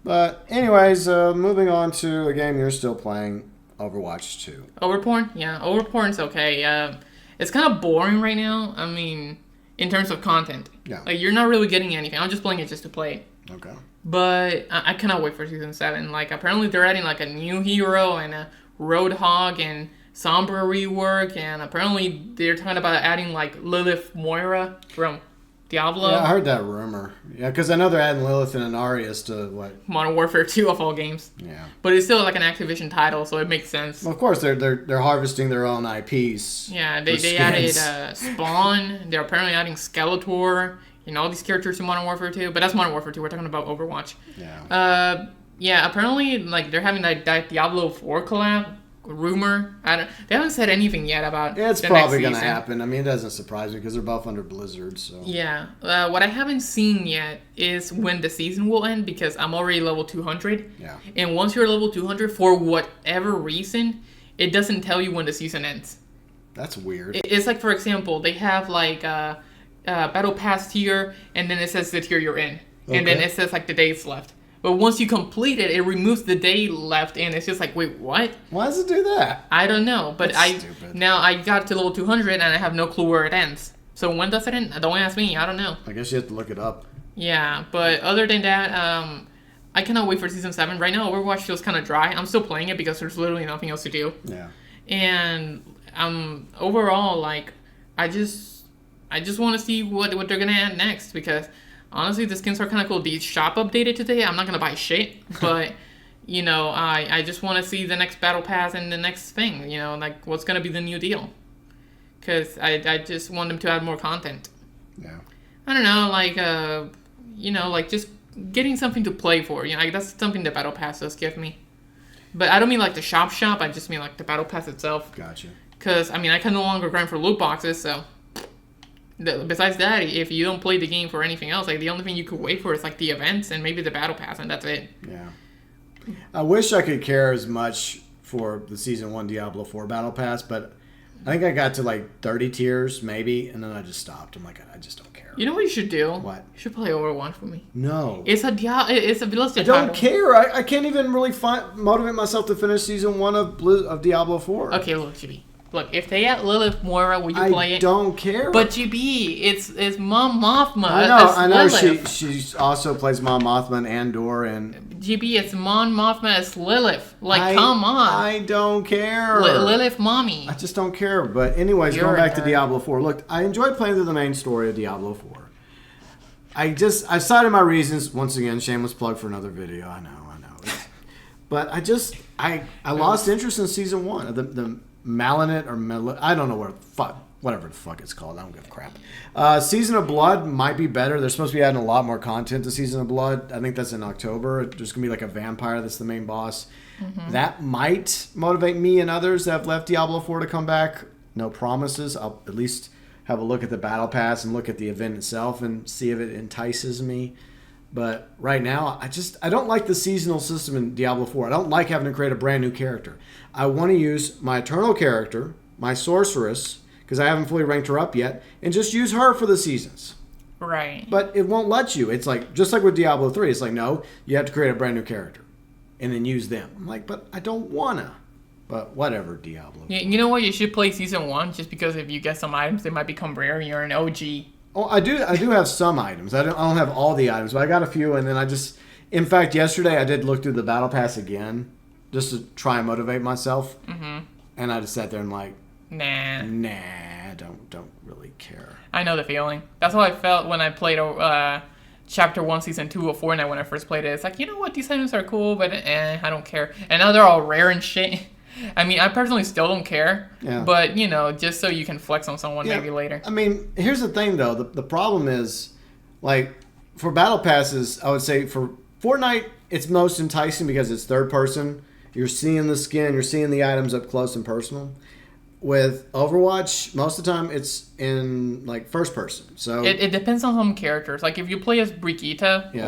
But anyways, moving on to a game you're still playing, Overwatch 2. Overporn? Yeah, Overporn's okay. It's kind of boring right now. I mean, in terms of content. Yeah. Like, you're not really getting anything. I'm just playing it just to play it. Okay. But I cannot wait for Season 7. Like, apparently they're adding, like, a new hero and a Roadhog and Sombra rework. And apparently they're talking about adding, like, Lilith Moira from Diablo. Yeah, I heard that rumor. Yeah, because I know they're adding Lilith and Anarius to what? Modern Warfare 2 of all games. Yeah. But it's still like an Activision title, so it makes sense. Well, of course, they're harvesting their own IPs. Yeah, they added Spawn. They're apparently adding Skeletor. You know, all these characters in Modern Warfare 2. But that's Modern Warfare 2. We're talking about Overwatch. Yeah. Yeah, apparently, like, they're having that Diablo 4 collab. Rumor. They haven't said anything yet about it's the probably next going to season. happen. I mean, it doesn't surprise me because they're both under Blizzard. So Yeah. What I haven't seen yet is when the season will end because I'm already level 200. Yeah. And once you're level 200, for whatever reason, it doesn't tell you when the season ends. That's weird. It's like, for example, they have like a battle pass tier, and then it says the tier you're in. And then it says like the days left. But once you complete it, it removes the day left, and it's just like, wait, what? Why does it do that? I don't know, but That's stupid. Now I got to level 200, and I have no clue where it ends. So when does it end? Don't ask me. I don't know. I guess you have to look it up. Yeah, but other than that, I cannot wait for Season 7. Right now, Overwatch feels kind of dry. I'm still playing it because there's literally nothing else to do. Yeah. And overall, like, I just want to see what they're going to add next because... Honestly, the skins are kind of cool. The shop updated today. I'm not going to buy shit. But, you know, I just want to see the next battle pass and the next thing. You know, like, what's going to be the new deal. Because I just want them to add more content. Yeah. I don't know, like, you know, like, just getting something to play for. You know, like, that's something the battle pass does give me. But I don't mean, like, the shop. I just mean, like, the battle pass itself. Gotcha. Because, I mean, I can no longer grind for loot boxes, so... Besides that, if you don't play the game for anything else, like the only thing you could wait for is like the events and maybe the battle pass, and that's it. Yeah. I wish I could care as much for the Season 1 Diablo 4 battle pass, but I think I got to like 30 tiers maybe, and then I just stopped. I'm like, I just don't care. You know what you should do? What? You should play Overwatch for me. No. It's a Blizzard I don't care. I can't even really motivate myself to finish Season 1 of Diablo 4. Okay, look, GB. Look, if they add Lilith Moira, will you play it? I don't care. But GB, it's Mom Mothma. I know. Lilith. She also plays Mom Mothma and Andor and GB, it's Mon Mothma as Lilith. Like, come on. I don't care. Lilith Mommy. I just don't care. But anyways, You're going back a to nerd. Diablo 4. Look, I enjoyed playing through the main story of Diablo 4. I cited my reasons. Once again, shameless plug for another video. I know. But I lost interest in Season 1. The Malinette or I don't know whatever the fuck it's called. I don't give a crap. Season of Blood might be better. They're supposed to be adding a lot more content to Season of Blood. I think that's in October. There's going to be like a vampire that's the main boss. Mm-hmm. That might motivate me and others that have left Diablo 4 to come back. No promises. I'll at least have a look at the battle pass and look at the event itself and see if it entices me. But right now, I don't like the seasonal system in Diablo 4. I don't like having to create a brand new character. I want to use my Eternal character, my Sorceress, because I haven't fully ranked her up yet, and just use her for the seasons. Right. But it won't let you. It's like, just like with Diablo 3, it's like, no, you have to create a brand new character and then use them. I'm like, but I don't want to. But whatever, Diablo. You know what? You should play Season 1 just because if you get some items, they might become rare and you're an OG. Oh, I do have some items. I don't have all the items, but I got a few, and then in fact, yesterday I did look through the battle pass again, just to try and motivate myself. Mm-hmm. And I just sat there and like, nah, don't really care. I know the feeling. That's how I felt when I played Chapter 1, Season 2 of Fortnite when I first played it. It's like, you know what, these items are cool, but I don't care. And now they're all rare and shit. I mean, I personally still don't care. Yeah. But, you know, just so you can flex on someone maybe later. I mean, here's the thing, though. The problem is, like, for Battle Passes, I would say for Fortnite, it's most enticing because it's third person. You're seeing the skin. You're seeing the items up close and personal. With Overwatch, most of the time it's in like first person. So it depends on some characters. Like if you play as Brigitte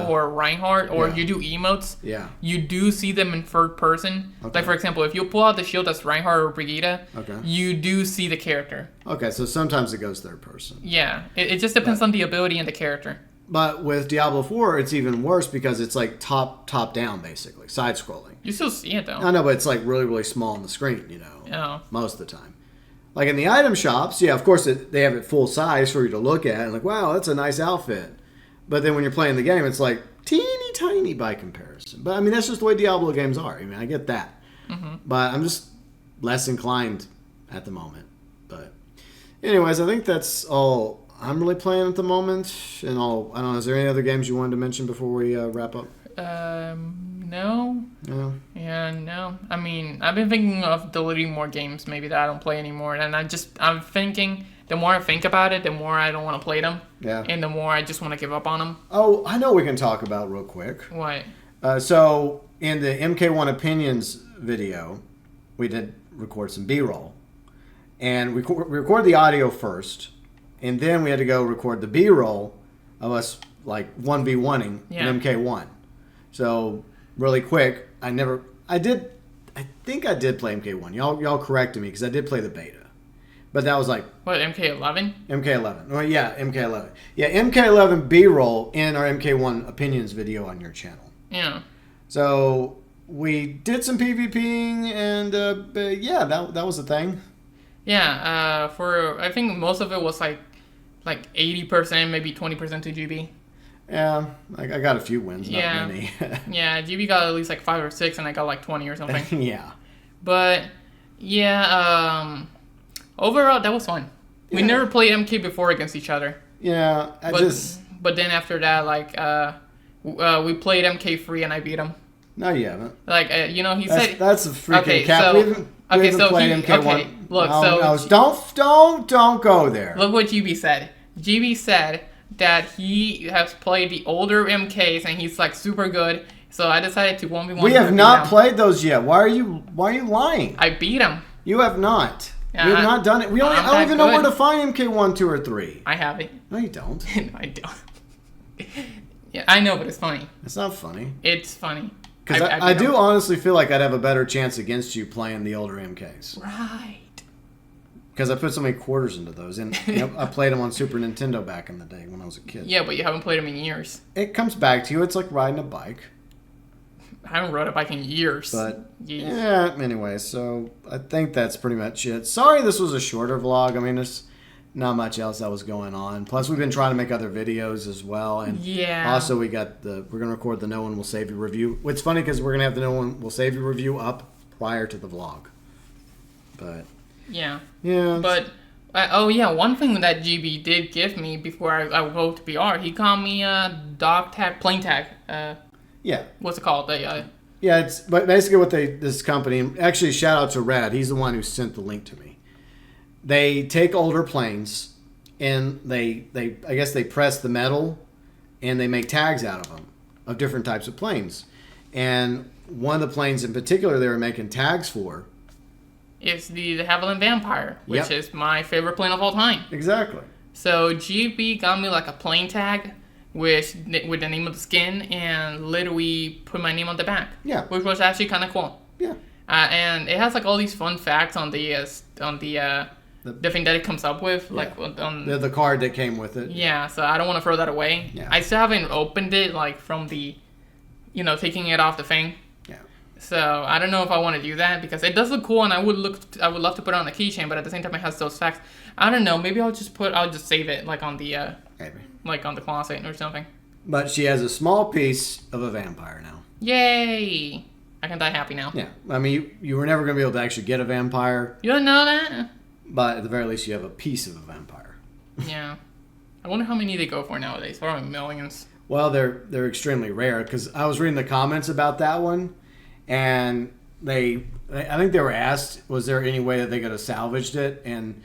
or Reinhardt or you do emotes, you do see them in third person. Okay. Like for example, if you pull out the shield as Reinhardt or Brigitte, you do see the character. Okay, so sometimes it goes third person. Yeah, it just depends on the ability and the character. But with Diablo 4, it's even worse because it's like top down basically, side scrolling. You still see it though. I know, but it's like really, really small on the screen, you know. Oh. Most of the time. Like in the item shops, of course they have it full size for you to look at. And like, wow, that's a nice outfit. But then when you're playing the game, it's like teeny tiny by comparison. But I mean, that's just the way Diablo games are. I mean, I get that. Mm-hmm. But I'm just less inclined at the moment. But anyways, I think that's all I'm really playing at the moment. And I don't know, is there any other games you wanted to mention before we wrap up? No. No. Yeah, no. I mean, I've been thinking of deleting more games maybe that I don't play anymore. And I'm thinking, the more I think about it, the more I don't want to play them. Yeah. And the more I just want to give up on them. Oh, I know we can talk about real quick. What? So, in the MK1 Opinions video, we did record some B-roll. And we recorded the audio first. And then we had to go record the B-roll of us, like, 1v1ing in MK1. So, really quick, I think I did play MK1. Y'all corrected me because I did play the beta. But that was like... What, MK11? MK11. Well, yeah, MK11. Yeah, MK11 B-roll in our MK1 Opinions video on your channel. Yeah. So, we did some PvPing and, that was the thing. Yeah, I think most of it was like 80%, maybe 20% to GB. Yeah, I got a few wins, not many. Yeah, GB got at least like 5 or 6, and I got like 20 or something. Yeah. But, overall, that was fun. Yeah. We never played MK before against each other. Yeah, But then after that, like, we played MK3 and I beat him. No, you haven't. Like, he said... That's a freaking cap. We haven't played MK1. Okay, look, don't go there. Look what GB said. GB said that he has played the older MKs and he's like super good. So I decided to 1v1. We have not played those yet. Why are you lying? I beat him. You have not. We have not done it. I don't even know where to find MK1, 2, or 3. I have it. No, you don't. No, I don't. Yeah, I know, but it's funny. It's not funny. It's funny. Because I do honestly feel like I'd have a better chance against you playing the older MKs. Right. Because I put so many quarters into those. And I played them on Super Nintendo back in the day when I was a kid. Yeah, but you haven't played them in years. It comes back to you. It's like riding a bike. I haven't rode a bike in years. But, yeah, anyway, so I think that's pretty much it. Sorry this was a shorter vlog. I mean, there's not much else that was going on. Plus, we've been trying to make other videos as well. And also, we're going to record the No One Will Save You review. It's funny because we're going to have the No One Will Save You review up prior to the vlog. But... Yeah. But, one thing that GB did give me before I wrote BR, he called me plane tag. Yeah. What's it called? It's but basically this company, actually shout out to Rad, he's the one who sent the link to me. They take older planes and they I guess they press the metal and they make tags out of them, of different types of planes. And one of the planes in particular they were making tags for is the Haviland Vampire, which is my favorite plane of all time. Exactly. So GB got me like a plane tag with the name of the skin and literally put my name on the back. Yeah. Which was actually kind of cool. Yeah. And it has like all these fun facts on the thing that it comes up with, like on the card that came with it. Yeah. So I don't want to throw that away. Yeah. I still haven't opened it, like from the, taking it off the thing. So I don't know if I want to do that because it does look cool and I would love to put it on the keychain, but at the same time it has those facts. I don't know. Maybe I'll just save it like on the like on the closet or something. But she has a small piece of a vampire now. Yay! I can die happy now. Yeah. I mean, you were never going to be able to actually get a vampire, You don't know that? but at the very least, you have a piece of a vampire. Yeah. I wonder how many they go for nowadays. Probably millions. Well, they're extremely rare because I was reading the comments about that one, and I think they were asked, was there any way that they could have salvaged it? And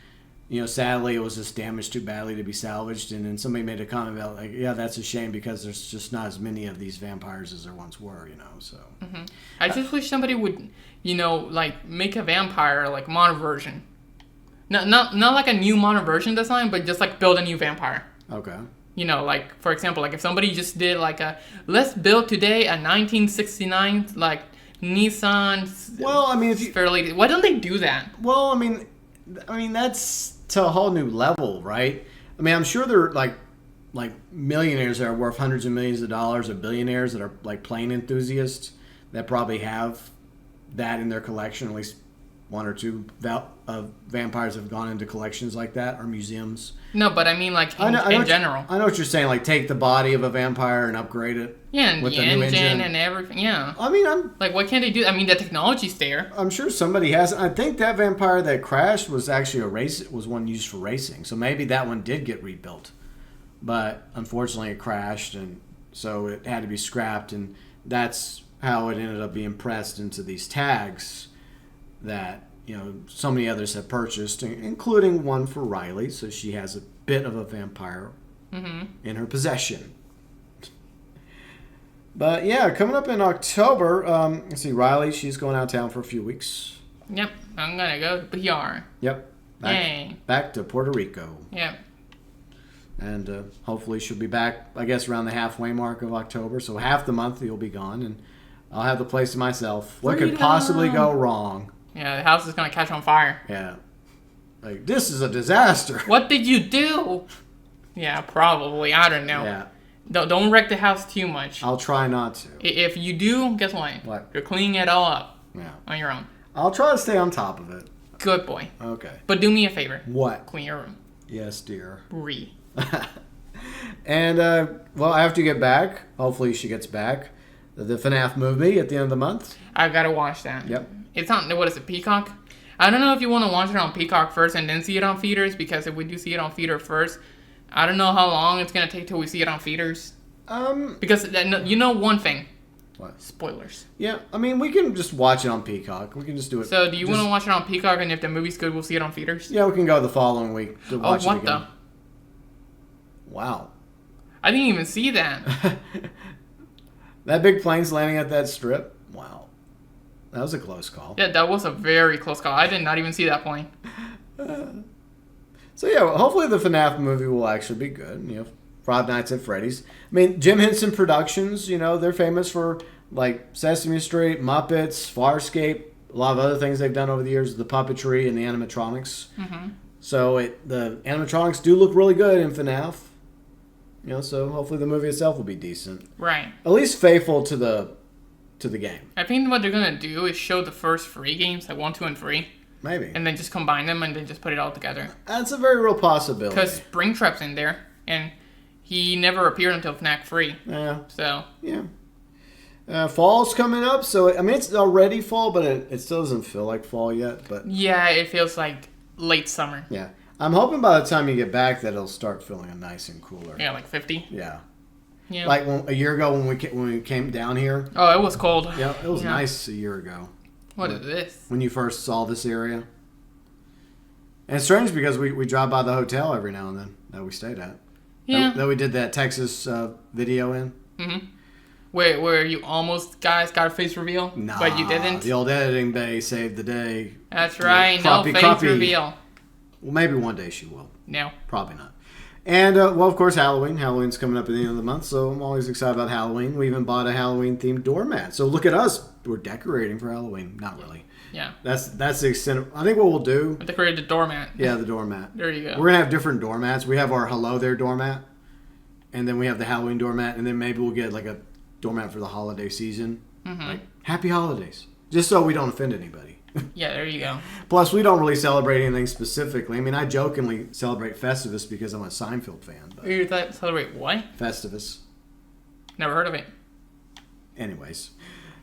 sadly, it was just damaged too badly to be salvaged. And then somebody made a comment about like, yeah, that's a shame because there's just not as many of these vampires as there once were. So. Mm-hmm. I just wish somebody would, like make a vampire like modern version. Not like a new modern version design, but just like build a new vampire. Okay. Like for example, like if somebody just did like let's build today a 1969 like Nissan. Well, I mean, why don't they do that? Well, I mean that's to a whole new level, right? I mean, I'm sure they're like millionaires that are worth hundreds of millions of dollars, or billionaires that are like plane enthusiasts that probably have that in their collection. At least one or two vampires have gone into collections like that or museums. No, but I mean like in general. I know what you're saying. Like take the body of a vampire and upgrade it. Yeah, and with the engine and everything. Yeah. I mean, like, why can't they do? I mean, the technology's there. I'm sure somebody has. I think that vampire that crashed was actually was one used for racing. So maybe that one did get rebuilt, but unfortunately it crashed, and so it had to be scrapped. And that's how it ended up being pressed into these tags that so many others have purchased, including one for Riley. So she has a bit of a vampire in her possession. But yeah, coming up in October, let's see, Riley, she's going out of town for a few weeks. Yep, I'm gonna go to PR. Yep. Back to Puerto Rico. Yep. And hopefully she'll be back, I guess, around the halfway mark of October. So half the month you'll be gone, and I'll have the place to myself. What could possibly go wrong? Yeah, the house is gonna catch on fire. Yeah. Like, this is a disaster. What did you do? Yeah, probably. I don't know. Yeah. Don't wreck the house too much. I'll try not to. If you do, guess what? What? You're cleaning it all up. Yeah. On your own. I'll try to stay on top of it. Good boy. Okay. But do me a favor. What? Clean your room. Yes, dear. And, well, after you get back, hopefully she gets back, the FNAF movie at the end of the month. I gotta watch that. Yep. It's on, what is it, Peacock? I don't know if you want to watch it on Peacock first and then see it on feeders, because if we do see it on feeder first, I don't know how long it's gonna take till we see it on feeders. Because you know one thing. What? Spoilers. Yeah, I mean, we can just watch it on Peacock. We can just do it. So, do you want to watch it on Peacock, and if the movie's good, we'll see it on feeders? Yeah, we can go the following week to watch it again. The? Wow. I didn't even see that. That big plane's landing at that strip? Wow. That was a close call. Yeah, that was a very close call. I did not even see that plane. So, yeah, well, hopefully the FNAF movie will actually be good. Five Nights at Freddy's. I mean, Jim Henson Productions, they're famous for, like, Sesame Street, Muppets, Farscape, a lot of other things they've done over the years, the puppetry and the animatronics. Mm-hmm. So the animatronics do look really good in FNAF. So hopefully the movie itself will be decent. Right. At least faithful to the game. I think what they're going to do is show the first 3 games, like 1, 2, and 3. Maybe. And then just combine them and then just put it all together. That's a very real possibility. Because Springtrap's in there, and he never appeared until FNAF 3. Yeah. So. Yeah. Fall's coming up, so, I mean, it's already fall, but it still doesn't feel like fall yet. But yeah, it feels like late summer. Yeah. I'm hoping by the time you get back that it'll start feeling nice and cooler. Yeah, like 50. Yeah. Yeah. Like a year ago when we came down here. Oh, it was cold. Yeah, it was nice a year ago. What is this? When you first saw this area. And it's strange because we drive by the hotel every now and then that we stayed at. Yeah. That we did that Texas video in. Mm-hmm. Where you almost guys got a face reveal, but you didn't. The old editing bay saved the day. That's right. No face reveal. Well, maybe one day she will. No. Probably not. And, well, of course, Halloween. Halloween's coming up at the end of the month, so I'm always excited about Halloween. We even bought a Halloween-themed doormat. So look at us. We're decorating for Halloween. Not really. Yeah. That's the extent of... I think what we'll do... We decorated the doormat. Yeah, the doormat. There you go. We're going to have different doormats. We have our Hello There doormat, and then we have the Halloween doormat, and then maybe we'll get, like, a doormat for the holiday season. Mm-hmm. Like, Happy Holidays. Just so we don't offend anybody. Yeah, there you go. Plus, we don't really celebrate anything specifically. I mean, I jokingly celebrate Festivus because I'm a Seinfeld fan. But you celebrate what? Festivus. Never heard of it. Anyways.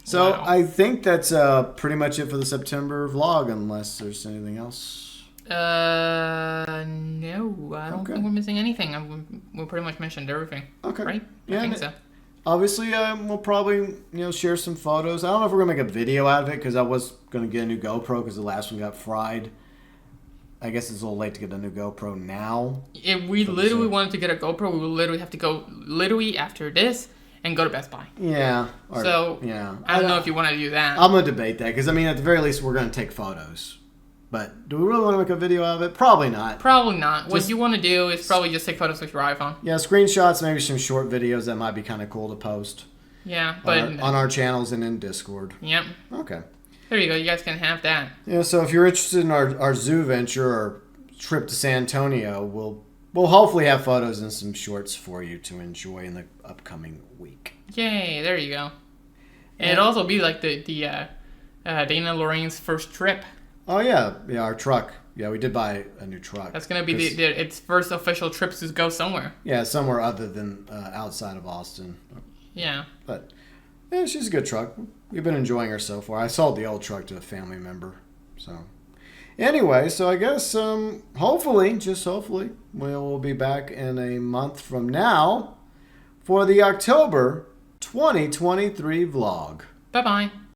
So Wow. I think that's pretty much it for the September vlog, unless there's anything else. No, I don't Okay. think we're missing anything. We pretty much mentioned everything. Okay. Right? Yeah, I think and so. obviously, we'll probably share some photos. I don't know if we're gonna make a video out of it because I was gonna get a new GoPro because the last one got fried. I guess it's a little late to get a new GoPro now. If we literally wanted to get a GoPro, we would literally have to go after this and go to Best Buy. Yeah. Yeah. I don't know if you want to do that. I'm gonna debate that because I mean, at the very least, we're gonna take photos. But do we really want to make a video out of it? Probably not. Probably not. What you want to do is probably just take photos with your iPhone. Yeah, screenshots, maybe some short videos that might be kind of cool to post. Yeah, but on our channels and in Discord. Yep. Okay. There you go. You guys can have that. Yeah. So if you're interested in our zoo venture or trip to San Antonio, we'll hopefully have photos and some shorts for you to enjoy in the upcoming week. Yay! There you go. And it'll also be like the Dana Lorraine's first trip. Oh yeah, our truck. Yeah, we did buy a new truck. That's gonna be its first official trip to go somewhere. Yeah, somewhere other than outside of Austin. Yeah. But yeah, she's a good truck. We've been enjoying her so far. I sold the old truck to a family member. So anyway, so I guess hopefully, just hopefully, we'll be back in a month from now for the October 2023 vlog. Bye bye.